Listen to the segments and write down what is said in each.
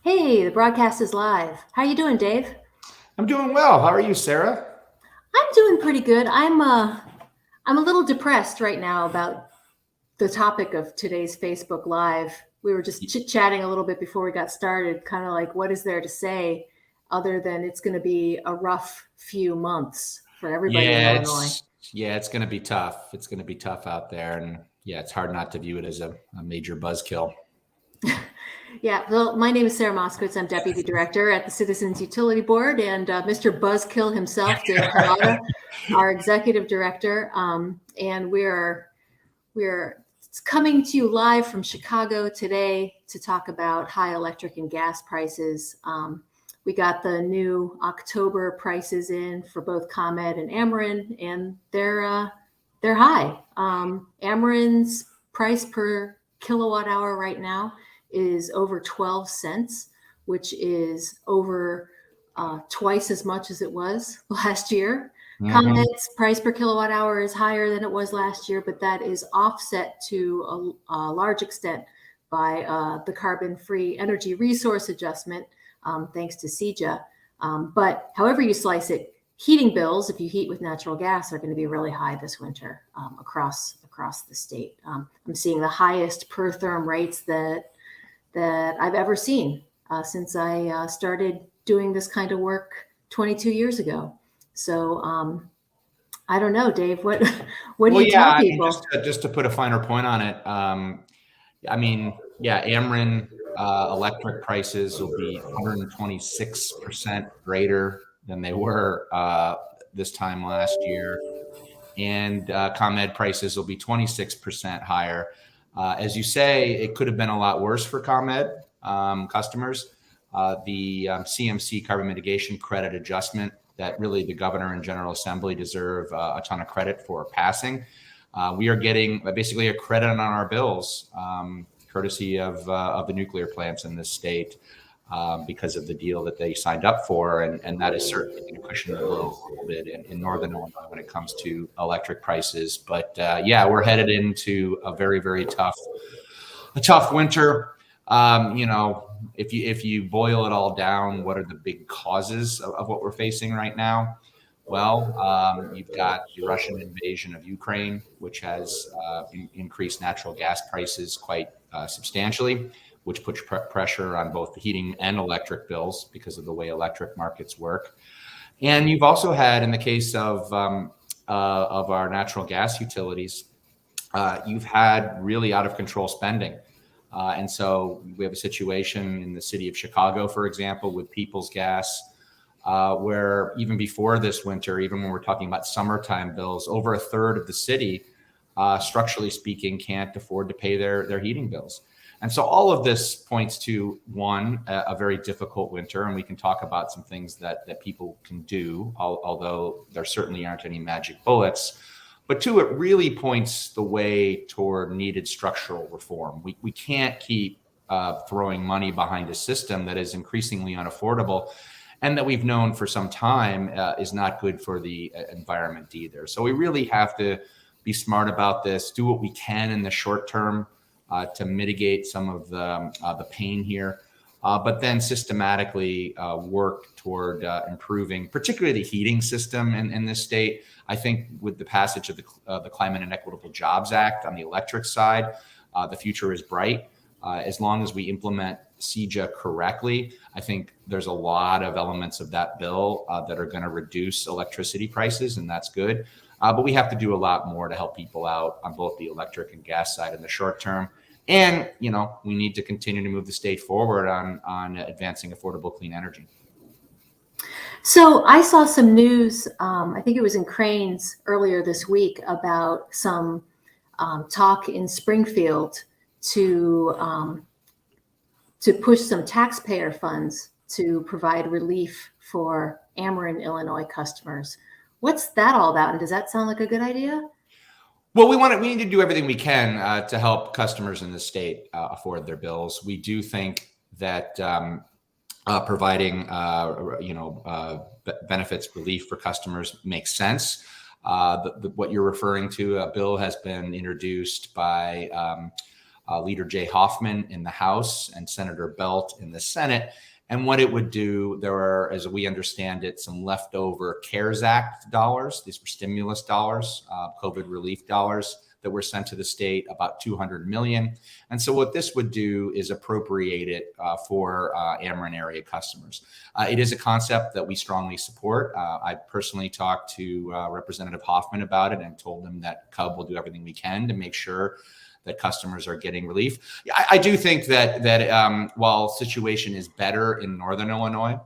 Hey, the broadcast is live. How you doing, Dave? I'm doing well. How are you, Sarah? I'm doing pretty good. I'm a little depressed right now about the topic of today's Facebook Live. We were just chit-chatting a little bit before we got started, kind of like what is there to say other than it's going to be a rough few months for everybody in Yeah, Illinois. it's going to be tough. It's going to be tough out there, and yeah, it's hard not to view it as a major buzzkill. Yeah, well, my name is Sarah Moskowitz. I'm Deputy Director at the Citizens Utility Board, and Mr. Buzzkill himself, Dave Kolata, our Executive Director. And we're coming to you live from Chicago today to talk about high electric and gas prices. We got the new October prices in for both ComEd and Ameren, and they're high. Ameren's price per kilowatt hour right now is over 12 cents, which is over twice as much as it was last year. Hmm. ComEd's price per kilowatt hour is higher than it was last year, but that is offset to a large extent by the carbon-free energy resource adjustment, thanks to CEJA. But however you slice it, heating bills, if you heat with natural gas, are going to be really high this winter across the state. I'm seeing the highest per therm rates that I've ever seen since I started doing this kind of work 22 years ago. So I don't know, Dave. What what do Well, you yeah, tell I mean, people? just to put a finer point on it, I mean, yeah, Ameren electric prices will be 126% greater than they were this time last year, and ComEd prices will be 26% higher. As you say, it could have been a lot worse for ComEd customers. The CMC carbon mitigation credit adjustment that really the governor and General Assembly deserve a ton of credit for passing. We are getting basically a credit on our bills, courtesy of the nuclear plants in this state. Because of the deal that they signed up for. And that is certainly going to cushion the blow a little bit in Northern Illinois when it comes to electric prices. But yeah, we're headed into a very, very tough winter. You know, if you boil it all down, what are the big causes of what we're facing right now? Well, you've got the Russian invasion of Ukraine, which has increased natural gas prices quite substantially, which puts pressure on both the heating and electric bills because of the way electric markets work. And you've also had, in the case of our natural gas utilities, you've had really out of control spending. And so we have a situation in the city of Chicago, for example, with People's Gas, where even before this winter, even when we're talking about summertime bills, over a third of the city, structurally speaking, can't afford to pay their heating bills. And so all of this points to, one, a very difficult winter, and we can talk about some things that people can do, although there certainly aren't any magic bullets. But two, it really points the way toward needed structural reform. We can't keep throwing money behind a system that is increasingly unaffordable and that we've known for some time is not good for the environment either. So we really have to be smart about this, do what we can in the short term to mitigate some of the pain here, but then systematically work toward improving, particularly the heating system in this state. I think with the passage of the Climate and Equitable Jobs Act on the electric side, the future is bright. As long as we implement CEJA correctly, I think there's a lot of elements of that bill that are going to reduce electricity prices, and that's good. But we have to do a lot more to help people out on both the electric and gas side in the short term. And, you know, we need to continue to move the state forward on advancing affordable clean energy. So I saw some news. I think it was in Cranes earlier this week about some talk in Springfield to to push some taxpayer funds to provide relief for Ameren, Illinois customers. What's that all about? And does that sound like a good idea? Well, we need to do everything we can to help customers in the state afford their bills. We do think that providing benefits relief for customers makes sense. What you're referring to, a bill has been introduced by Leader Jay Hoffman in the House and Senator Belt in the Senate. And what it would do, there are, as we understand it, some leftover CARES Act dollars. These were stimulus dollars, COVID relief dollars that were sent to the state, about $200 million. And so what this would do is appropriate it for Ameren area customers. It is a concept that we strongly support. I personally talked to Representative Hoffman about it and told him that CUB will do everything we can to make sure that customers are getting relief. I do think that while situation is better in Northern Illinois,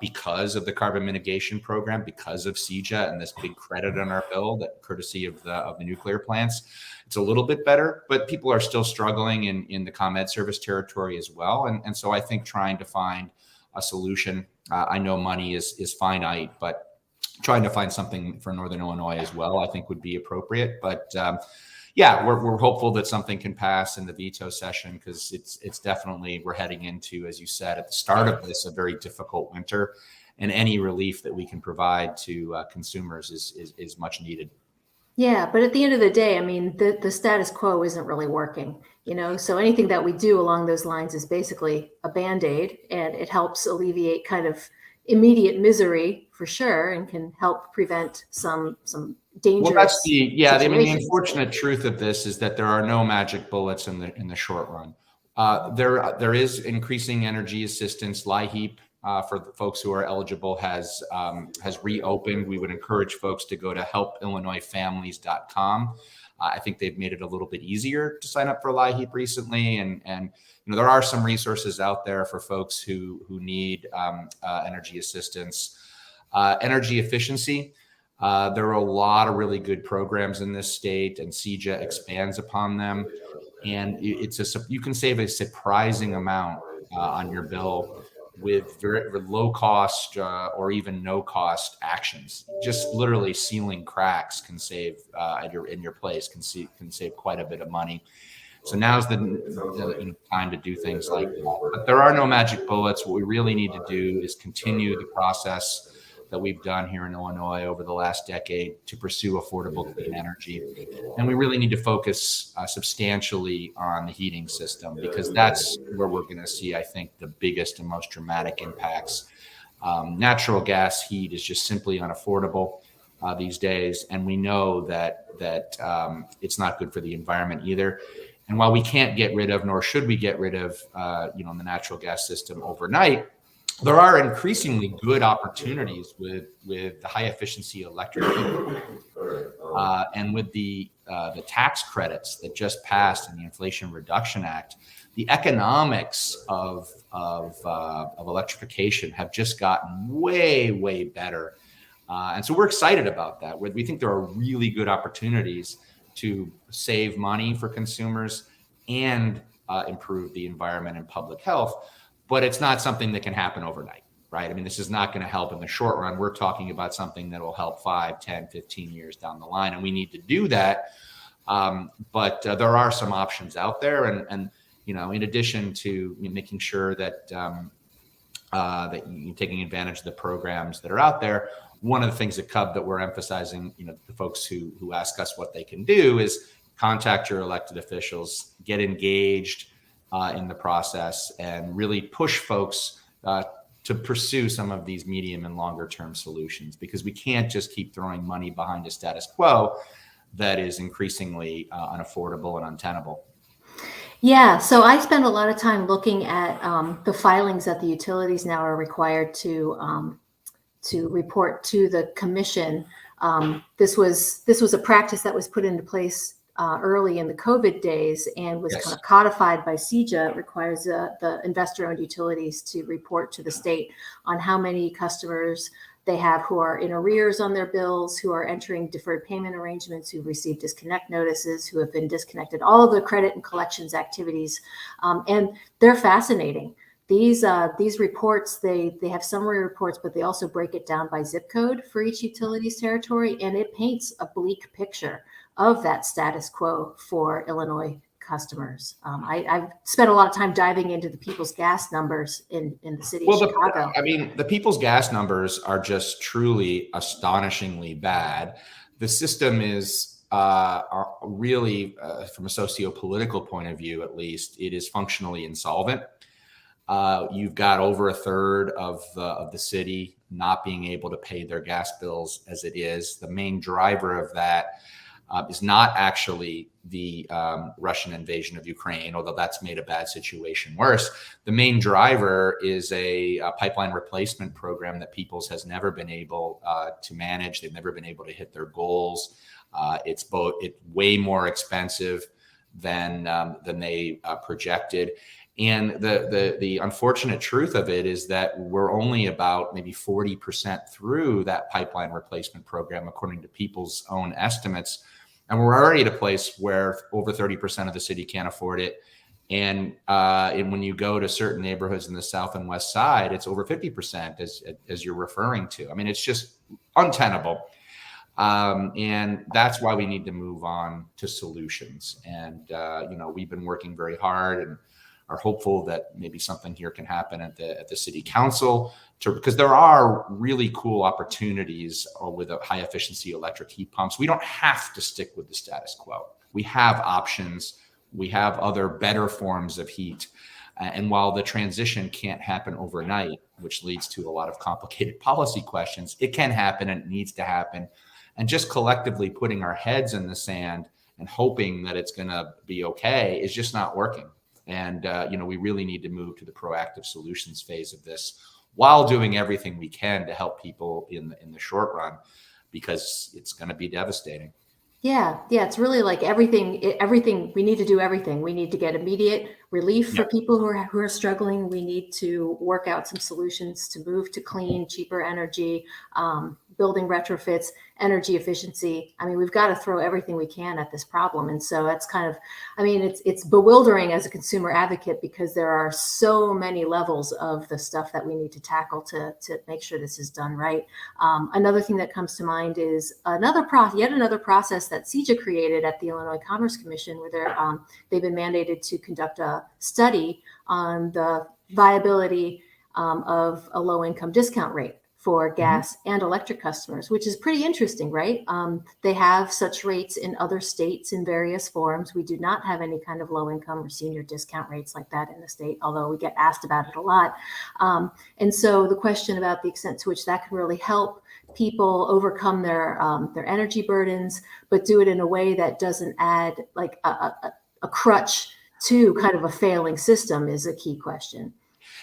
because of the carbon mitigation program, because of CEJA and this big credit on our bill, that courtesy of the nuclear plants, it's a little bit better, but people are still struggling in the ComEd service territory as well. And so I think trying to find a solution, I know money is finite, but trying to find something for Northern Illinois as well, I think would be appropriate. But yeah, we're hopeful that something can pass in the veto session, because it's definitely, we're heading into, as you said, at the start of this, a very difficult winter, and any relief that we can provide to consumers is much needed. Yeah, but at the end of the day, I mean, the status quo isn't really working, so anything that we do along those lines is basically a Band-Aid, and it helps alleviate kind of immediate misery for sure, and can help prevent some dangerous. Well, that's the unfortunate truth of this is that there are no magic bullets in the short run. There is increasing energy assistance. LIHEAP, for the folks who are eligible, has reopened. We would encourage folks to go to helpillinoisfamilies.com. I think they've made it a little bit easier to sign up for LIHEAP recently, and there are some resources out there for folks who need energy assistance. Energy efficiency. There are a lot of really good programs in this state, and CEJA expands upon them. And you can save a surprising amount on your bill with very low cost or even no cost actions. Just literally sealing cracks can save in your place can save quite a bit of money. So now's the time to do things like that. But there are no magic bullets. What we really need to do is continue the process that we've done here in Illinois over the last decade to pursue affordable clean energy. And we really need to focus substantially on the heating system, because that's where we're going to see, I think, the biggest and most dramatic impacts. Natural gas heat is just simply unaffordable these days. And we know that it's not good for the environment either. And while we can't get rid of, nor should we get rid of, the natural gas system overnight, there are increasingly good opportunities with the high efficiency electric heat, and with the tax credits that just passed in the Inflation Reduction Act. The economics of electrification have just gotten way better, and so we're excited about that. We think there are really good opportunities to save money for consumers and improve the environment and public health. But it's not something that can happen overnight, right? I mean, this is not going to help in the short run. We're talking about something that will help 5, 10, 15 years down the line. And we need to do that. But there are some options out there. And in addition to making sure that that you're taking advantage of the programs that are out there, one of the things at CUB that we're emphasizing, the folks who ask us what they can do is contact your elected officials, get engaged in the process, and really push folks to pursue some of these medium and longer term solutions, because we can't just keep throwing money behind a status quo that is increasingly unaffordable and untenable. Yeah, so I spend a lot of time looking at the filings that the utilities now are required to report to the commission. This was a practice that was put into place early in the COVID days and was kind of codified by CEJA. It requires the investor-owned utilities to report to the state on how many customers they have who are in arrears on their bills, who are entering deferred payment arrangements, who've received disconnect notices, who have been disconnected, all of the credit and collections activities. And they're fascinating. These reports, they have summary reports, but they also break it down by zip code for each utility's territory, and it paints a bleak picture of that status quo for Illinois customers. I've spent a lot of time diving into the People's Gas numbers in the city of Chicago. The People's Gas numbers are just truly astonishingly bad. The system is are really, from a socio-political point of view, at least, it is functionally insolvent. You've got over a third of the city not being able to pay their gas bills as it is. The main driver of that is not actually the Russian invasion of Ukraine, although that's made a bad situation worse. The main driver is a pipeline replacement program that Peoples has never been able to manage. They've never been able to hit their goals. It's way more expensive than they projected. And the unfortunate truth of it is that we're only about maybe 40% through that pipeline replacement program, according to People's own estimates. And we're already at a place where over 30% of the city can't afford it. And when you go to certain neighborhoods in the south and west side, it's over 50%, as you're referring to. I mean, it's just untenable. And that's why we need to move on to solutions. And, we've been working very hard and are hopeful that maybe something here can happen at the city council, because there are really cool opportunities with high efficiency electric heat pumps. We don't have to stick with the status quo. We have options. We have other better forms of heat. And while the transition can't happen overnight, which leads to a lot of complicated policy questions, it can happen and it needs to happen. And just collectively putting our heads in the sand and hoping that it's going to be okay is just not working. And, we really need to move to the proactive solutions phase of this while doing everything we can to help people in the short run, because it's going to be devastating. Yeah. It's really like everything, we need to do everything. We need to get immediate relief for people who are struggling. We need to work out some solutions to move to clean, cheaper energy, building retrofits, energy efficiency. I mean, we've got to throw everything we can at this problem. And so that's kind of, it's bewildering as a consumer advocate, because there are so many levels of the stuff that we need to tackle to make sure this is done right. Another thing that comes to mind is yet another process that CEJA created at the Illinois Commerce Commission, where they've been mandated to conduct a study on the viability of a low-income discount rate for gas and electric customers, which is pretty interesting, right? They have such rates in other states in various forms. We do not have any kind of low-income or senior discount rates like that in the state, although we get asked about it a lot. And so the question about the extent to which that can really help people overcome their energy burdens, but do it in a way that doesn't add like a crutch to kind of a failing system is a key question.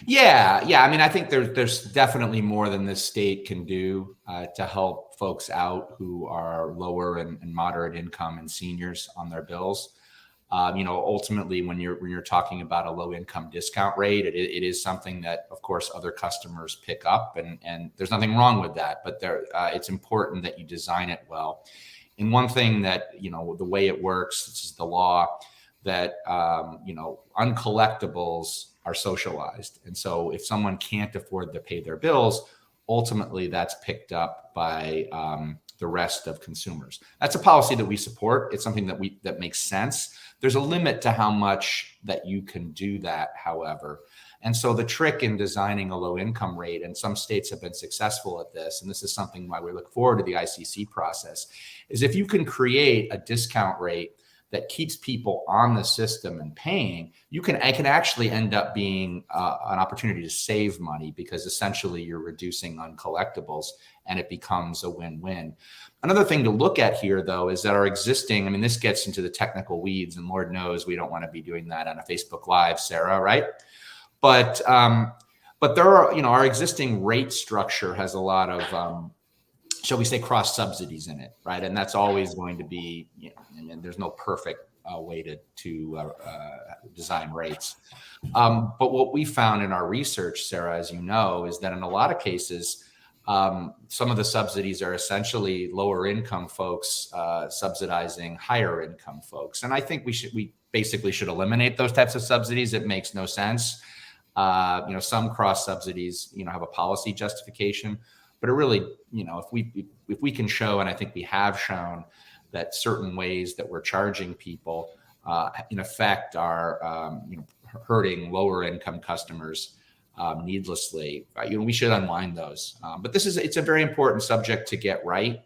Yeah. I mean, I think there's definitely more than this state can do to help folks out who are lower and moderate income and seniors on their bills. Ultimately, when you're talking about a low income discount rate, it is something that, of course, other customers pick up, and there's nothing wrong with that. But it's important that you design it well. And one thing that, the way it works, this is the law, that uncollectibles are socialized. And so if someone can't afford to pay their bills, ultimately that's picked up by the rest of consumers. That's a policy that we support. It's something that makes sense. There's a limit to how much that you can do that, however. And so the trick in designing a low income rate, and some states have been successful at this, and this is something why we look forward to the ICC process, is if you can create a discount rate that keeps people on the system and paying, it can actually end up being an opportunity to save money, because essentially you're reducing uncollectibles and it becomes a win-win. Another thing to look at here, though, is that our existing, this gets into the technical weeds, and Lord knows we don't want to be doing that on a Facebook Live, Sarah, right? But there are, our existing rate structure has a lot of, shall we say, cross subsidies in it, right? And that's always going to be, and there's no perfect way to design rates. But what we found in our research, Sarah, as you know, is that in a lot of cases, some of the subsidies are essentially lower income folks subsidizing higher income folks. And I think we basically should eliminate those types of subsidies. It makes no sense. Some cross subsidies, have a policy justification. But it really, if we can show, and I think we have shown, that certain ways that we're charging people, in effect, are hurting lower income customers needlessly, we should unwind those. But it's a very important subject to get right,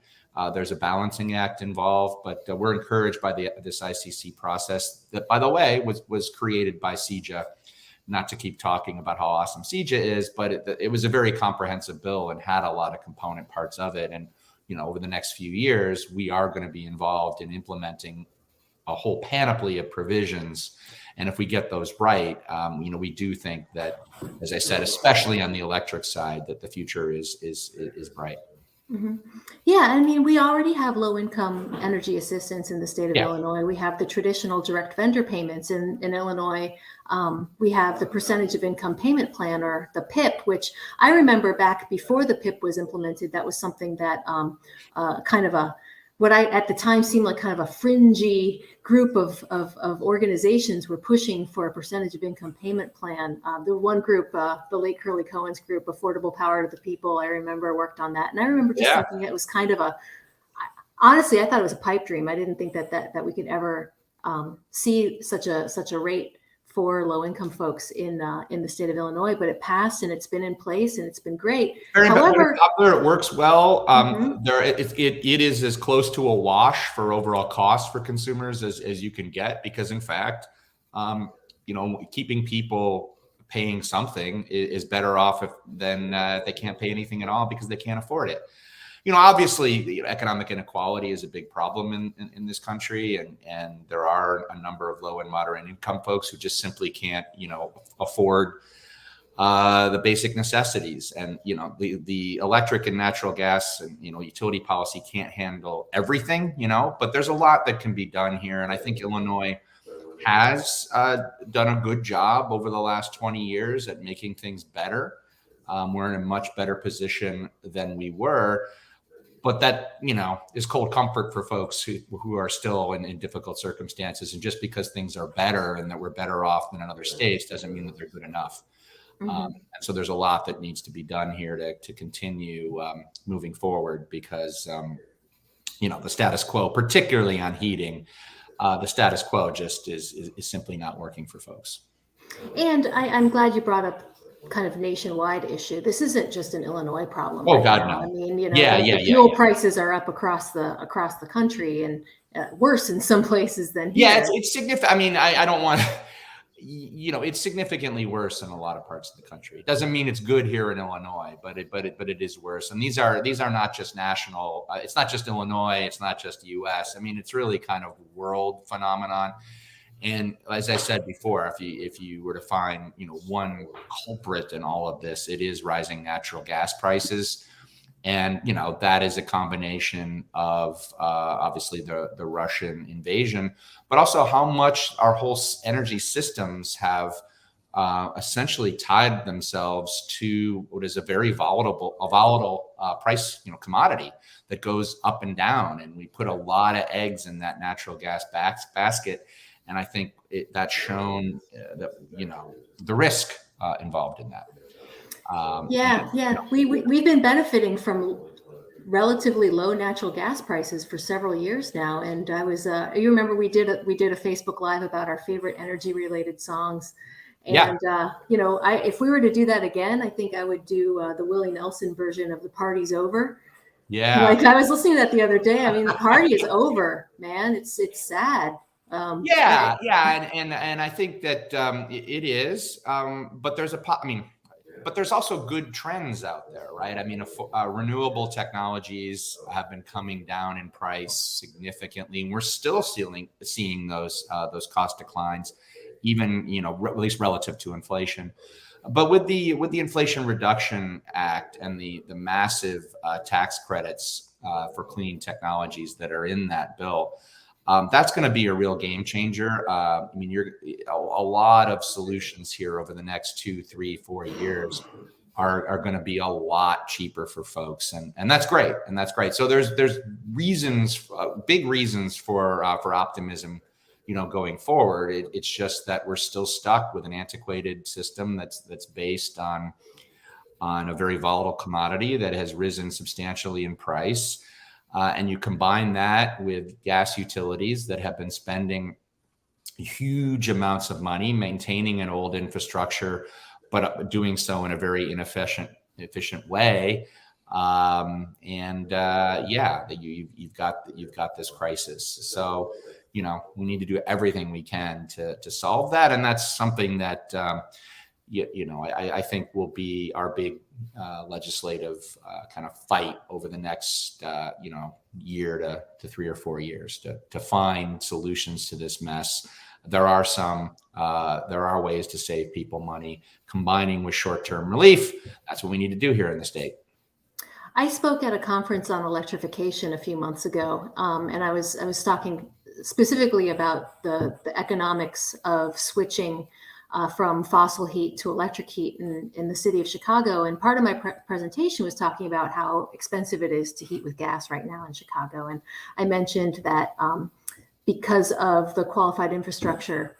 There's a balancing act involved, but we're encouraged by this ICC process that, by the way, was created by CEJA. Not to keep talking about how awesome CEJA is, but it was a very comprehensive bill and had a lot of component parts of it. And over the next few years, we are going to be involved in implementing a whole panoply of provisions. And if we get those right, we do think that, as I said, especially on the electric side, that the future is bright. Mm-hmm. Yeah, I mean, we already have low-income energy assistance in the state of Illinois. We have the traditional direct vendor payments in Illinois. We have the percentage of income payment plan, or the PIP, which I remember back before the PIP was implemented. That was something that kind of what I at the time seemed like kind of a fringy group of organizations were pushing for a percentage of income payment plan. The one group, the late Curly Cohen's group, Affordable Power to the People, I remember worked on that. And I remember just thinking it was kind of honestly, I thought it was a pipe dream. I didn't think that we could ever see such a rate for low-income folks in the state of Illinois, but it passed and it's been in place and it's been great. However, popular, it works well. It is as close to a wash for overall cost for consumers as you can get, because in fact, keeping people paying something is better off than they can't pay anything at all because they can't afford it. Obviously, economic inequality is a big problem in this country, and there are a number of low and moderate income folks who just simply can't, afford the basic necessities. And the electric and natural gas and utility policy can't handle everything, but there's a lot that can be done here, and I think Illinois has done a good job over the last 20 years at making things better. We're in a much better position than we were. But that, is cold comfort for folks who are still in difficult circumstances. And just because things are better and that we're better off than in other states doesn't mean that they're good enough. And so there's a lot that needs to be done here to continue moving forward, because, the status quo, particularly on heating, the status quo just is simply not working for folks. And I'm glad you brought up kind of nationwide issue. This isn't just an Illinois problem. Oh, God, no. I mean, the fuel prices are up across the country, and worse in some places than here. Yeah, it's significant. I mean, I don't want it's significantly worse in a lot of parts of the country. It doesn't mean it's good here in Illinois, but it is worse. And these are not just national. It's not just Illinois. It's not just U.S. I mean, it's really kind of world phenomenon. And as I said before, if you were to find one culprit in all of this, it is rising natural gas prices, and that is a combination of obviously the Russian invasion, but also how much our whole energy systems have essentially tied themselves to what is a very volatile price commodity that goes up and down, and we put a lot of eggs in that natural gas basket. And I think that's shown that the risk involved in that. We've been benefiting from relatively low natural gas prices for several years now. And I was you remember we did a Facebook Live about our favorite energy related songs. And if we were to do that again, I think I would do the Willie Nelson version of "The Party's Over." Yeah, like I was listening to that the other day. I mean, the party is over, man. It's sad. And I think that it is, but there's also good trends out there, right? I mean, renewable technologies have been coming down in price significantly, and we're still seeing those cost declines, even at least relative to inflation. But with the Inflation Reduction Act and the massive tax credits for clean technologies that are in that bill. That's going to be a real game changer. I mean, a lot of solutions here over the next 2, 3, 4 years are going to be a lot cheaper for folks, and that's great. And that's great. So there's reasons, big reasons for optimism, going forward. It's just that we're still stuck with an antiquated system that's based on a very volatile commodity that has risen substantially in price. And you combine that with gas utilities that have been spending huge amounts of money maintaining an old infrastructure, but doing so in a very efficient way. Yeah, you've got this crisis. So, we need to do everything we can to solve that. And that's something that, I think will be our big legislative kind of fight over the next, year to 3 or 4 years to find solutions to this mess. There are ways to save people money, combining with short-term relief. That's what we need to do here in the state. I spoke at a conference on electrification a few months ago, and I was talking specifically about the economics of switching from fossil heat to electric heat in the city of Chicago. And part of my presentation was talking about how expensive it is to heat with gas right now in Chicago. And I mentioned that because of the qualified infrastructure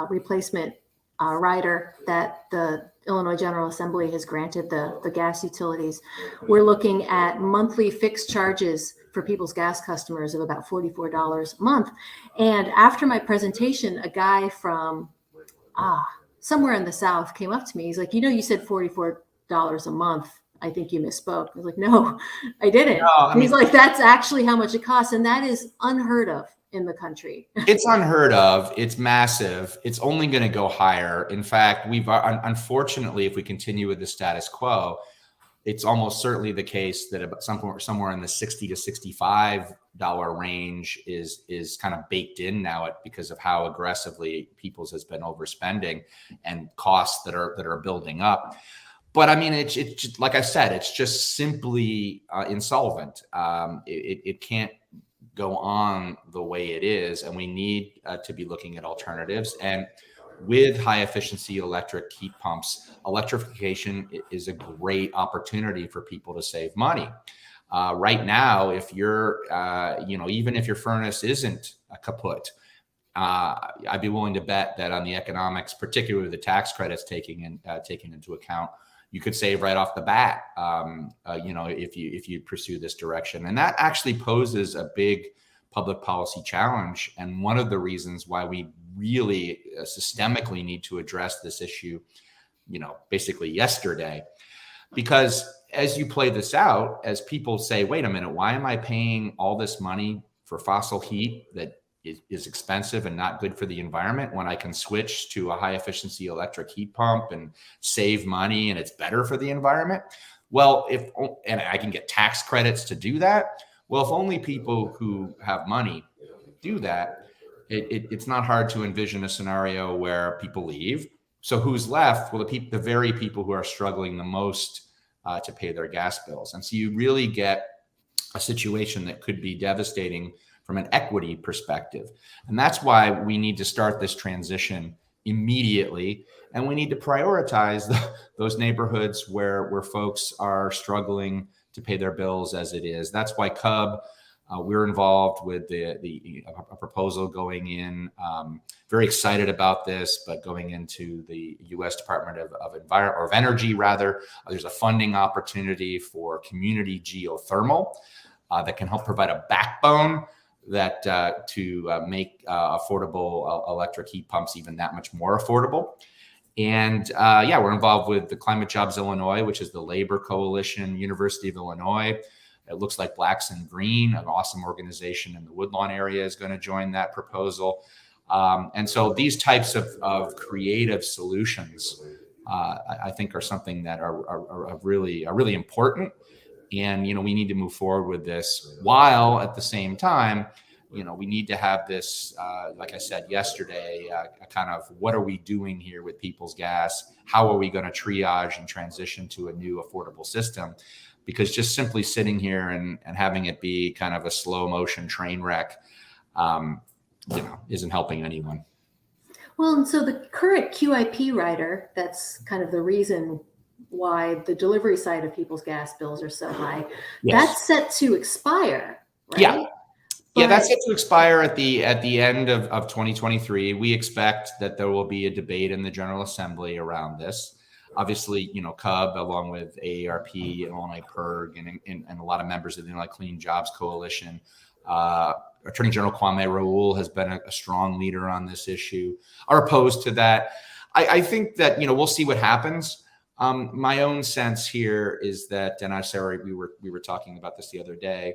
replacement rider that the Illinois General Assembly has granted the gas utilities, we're looking at monthly fixed charges for people's gas customers of about $44 a month. And after my presentation, a guy from somewhere in the South came up to me. He's like, you said $44 a month. I think you misspoke. I was like, no, I didn't. No, he's like, that's actually how much it costs. And that is unheard of in the country. It's unheard of. It's massive. It's only going to go higher. In fact, unfortunately, if we continue with the status quo, it's almost certainly the case that about somewhere in the $60 to $65 range is kind of baked in now because of how aggressively Peoples has been overspending and costs that are building up. But I mean, it's just, like I said, it's just simply insolvent. It can't go on the way it is, and we need to be looking at alternatives. And with high efficiency electric heat pumps, electrification is a great opportunity for people to save money. Right now, if you're, even if your furnace isn't kaput, I'd be willing to bet that on the economics, particularly with the tax credits taken into account, you could save right off the bat, if you pursue this direction. And that actually poses a big public policy challenge. And one of the reasons why we really systemically need to address this issue, basically yesterday, because as you play this out, as people say, wait a minute, why am I paying all this money for fossil heat that is expensive and not good for the environment when I can switch to a high efficiency electric heat pump and save money and it's better for the environment? Well, and I can get tax credits to do that. Well, if only people who have money do that, it's not hard to envision a scenario where people leave. So who's left? Well, the very people who are struggling the most to pay their gas bills. And so you really get a situation that could be devastating from an equity perspective. And that's why we need to start this transition immediately. And we need to prioritize those neighborhoods where folks are struggling to pay their bills as it is. That's why CUB, we're involved with a proposal going in. Very excited about this, but going into the U.S. Department of Energy, rather. There's a funding opportunity for community geothermal that can help provide a backbone that to make affordable electric heat pumps even that much more affordable. And we're involved with the Climate Jobs Illinois, which is the labor coalition, University of Illinois. It looks like Blacks in Green, an awesome organization in the Woodlawn area, is going to join that proposal. And so these types of creative solutions, I think, are something that are really important. And, we need to move forward with this while at the same time, we need to have this, like I said yesterday, a kind of what are we doing here with People's Gas? How are we going to triage and transition to a new affordable system? Because just simply sitting here and having it be kind of a slow motion train wreck, isn't helping anyone. Well, and so the current QIP rider, that's kind of the reason why the delivery side of people's gas bills are so high. Yes. That's set to expire, right? Yeah, that's set to expire at the end of 2023. We expect that there will be a debate in the General Assembly around this. Obviously, CUB, along with AARP, Illinois PIRG, and a lot of members of the Illinois Clean Jobs Coalition. Attorney General Kwame Raoul has been a strong leader on this issue, are opposed to that. I think that, we'll see what happens. My own sense here is that, and Sarah, we were talking about this the other day.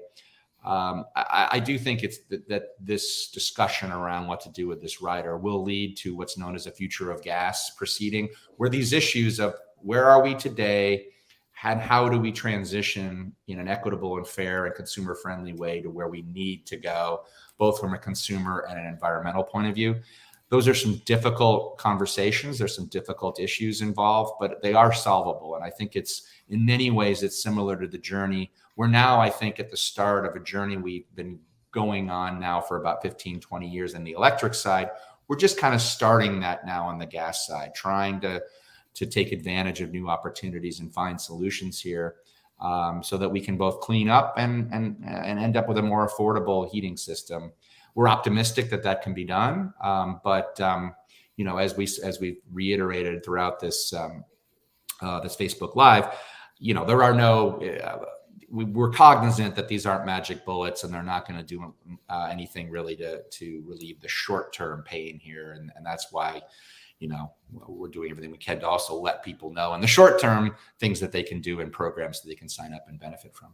I do think it's that this discussion around what to do with this rider will lead to what's known as a future of gas proceeding, where these issues of where are we today and how do we transition in an equitable and fair and consumer friendly way to where we need to go, both from a consumer and an environmental point of view. Those are some difficult conversations. There's some difficult issues involved, but they are solvable. And I think it's, in many ways, it's similar to the journey. We're now, I think, at the start of a journey we've been going on now for about 15, 20 years in the electric side. We're just kind of starting that now on the gas side, trying to take advantage of new opportunities and find solutions here, so that we can both clean up and end up with a more affordable heating system. We're optimistic that that can be done, but you know, as we reiterated throughout this this Facebook Live, you know, there are no. We're cognizant that these aren't magic bullets, and they're not going to do anything really to relieve the short-term pain here, and that's why, you know, we're doing everything we can to also let people know in the short term things that they can do in programs that they can sign up and benefit from.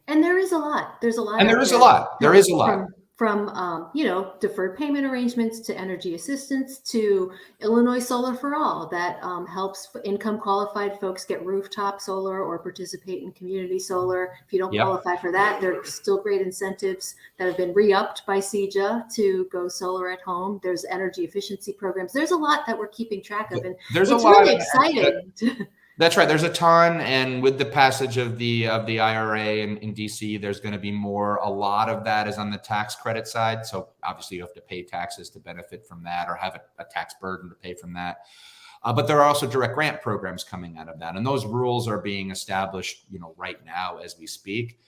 And there is a lot. There's a lot. And there is a lot. There is a lot. From you know, deferred payment arrangements to energy assistance to Illinois Solar for All that helps income qualified folks get rooftop solar or participate in community solar. If you don't qualify for that, there are still great incentives that have been re-upped by CEJA to go solar at home. There's energy efficiency programs. There's a lot that we're keeping track of, and there's it's a lot really exciting. That's right. There's a ton, and with the passage of the IRA in DC, there's going to be more. A lot of that is on the tax credit side. So obviously, you have to pay taxes to benefit from that, or have a tax burden to pay from that. But there are also direct grant programs coming out of that, and those rules are being established, you know, right now as we speak.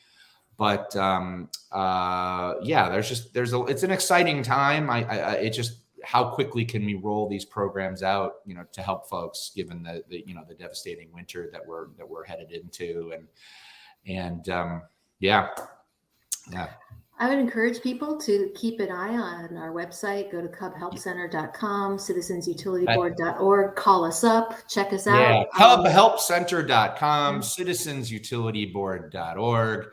But yeah, it's an exciting time. It just, how quickly can we roll these programs out, you know, to help folks, given the you know, the devastating winter that we're headed into, and yeah. I would encourage people to keep an eye on our website. Go to cubhelpcenter.com, citizensutilityboard.org, call us up, check us out. Yeah, cubhelpcenter.com, citizensutilityboard.org.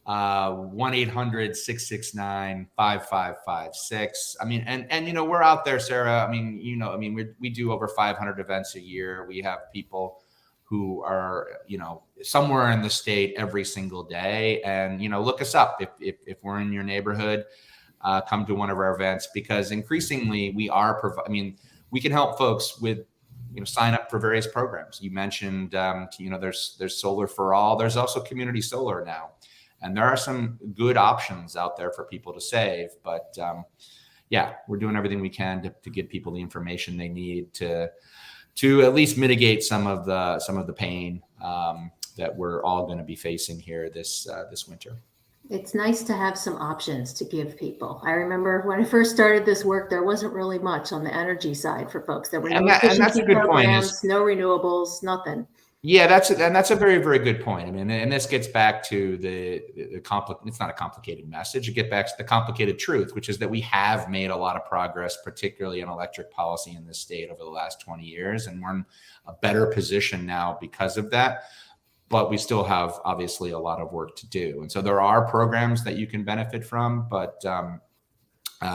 1-800-669-5556. I mean, and you know, we're out there, Sarah. I mean, you know, I mean, we do over 500 events a year. We have people who are, you know, somewhere in the state every single day. And, you know, look us up if we're in your neighborhood. Come to one of our events, because increasingly we are I mean, we can help folks with, you know, sign up for various programs. You mentioned, you know, there's Solar for All. There's also community solar now. And there are some good options out there for people to save, but yeah, we're doing everything we can to give people the information they need to at least mitigate some of the pain that we're all going to be facing here this winter. It's nice to have some options to give people. I remember when I first started this work, there wasn't really much on the energy side for folks. There were no efficiency programs, no renewables, nothing. Yeah, that's a very, very good point. I mean, and this gets back to it's not a complicated message. It gets back to the complicated truth, which is that we have made a lot of progress, particularly in electric policy in this state over the last 20 years. And we're in a better position now because of that. But we still have obviously a lot of work to do. And so there are programs that you can benefit from, but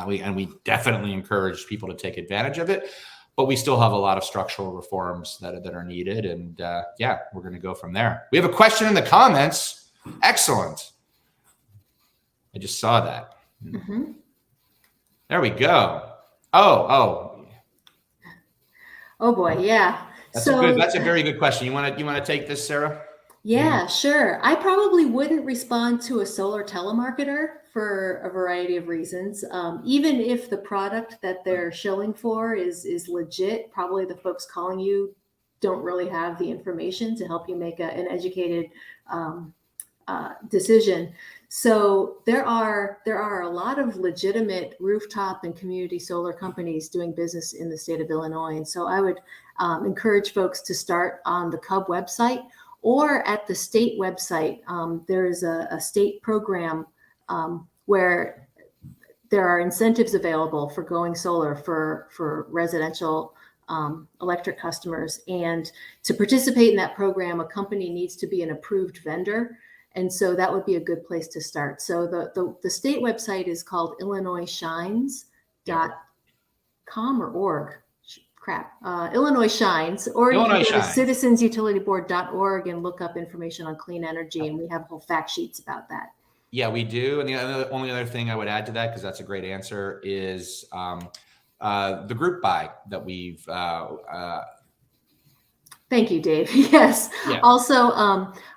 we definitely encourage people to take advantage of it. But we still have a lot of structural reforms that are needed. And yeah, we're going to go from there. We have a question in the comments. Excellent. I just saw that. Mm-hmm. There we go. Oh boy. Yeah. That's a very good question. You want to take this, Sarah? Yeah, sure. I probably wouldn't respond to a solar telemarketer for a variety of reasons. Even if the product that they're shilling for is legit, probably the folks calling you don't really have the information to help you make an educated decision. So there are a lot of legitimate rooftop and community solar companies doing business in the state of Illinois. And so I would encourage folks to start on the CUB website or at the state website. There is a state program where there are incentives available for going solar for residential electric customers. And to participate in that program, a company needs to be an approved vendor. And so that would be a good place to start. So the state website is called illinoisshines.com or org. Illinois Shines, or you Illinois can go to Shines. citizensutilityboard.org and look up information on clean energy, and we have whole fact sheets about that. Yeah, we do. And the only other thing I would add to that, because that's a great answer, is the group buy that we've. Thank you, Dave. Yes. Yeah. Also,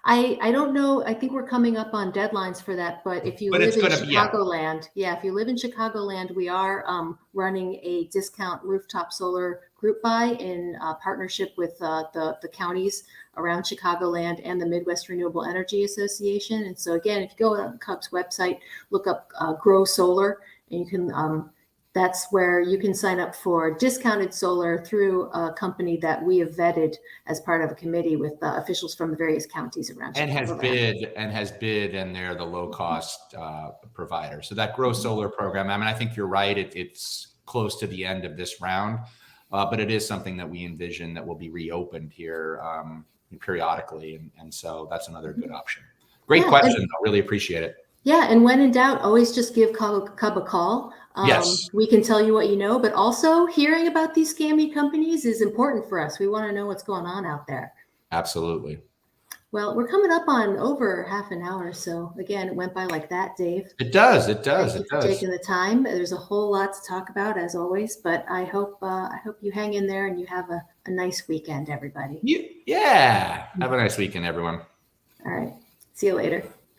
I don't know. I think we're coming up on deadlines for that. But if you live in Chicagoland, if you live in Chicagoland, we are running a discount rooftop solar group buy in partnership with the counties around Chicagoland and the Midwest Renewable Energy Association. And so again, if you go on CUB's website, look up Grow Solar, and you can. That's where you can sign up for discounted solar through a company that we have vetted as part of a committee with officials from the various counties around and Chicago. has bid, and they're the low cost provider. So that Grow Solar program, I mean, I think you're right. It's close to the end of this round, but it is something that we envision that will be reopened here periodically. And so that's another good option. Great question. I really appreciate it. Yeah, and when in doubt, always just give CUB a call. Yes. We can tell you what you know, but also hearing about these scammy companies is important for us. We want to know what's going on out there. Absolutely. Well, we're coming up on over half an hour. So again, it went by like that, Dave. It does. Thank you for taking the time. There's a whole lot to talk about as always, but I hope you hang in there and you have a nice weekend, everybody. Yeah. Have a nice weekend, everyone. All right. See you later.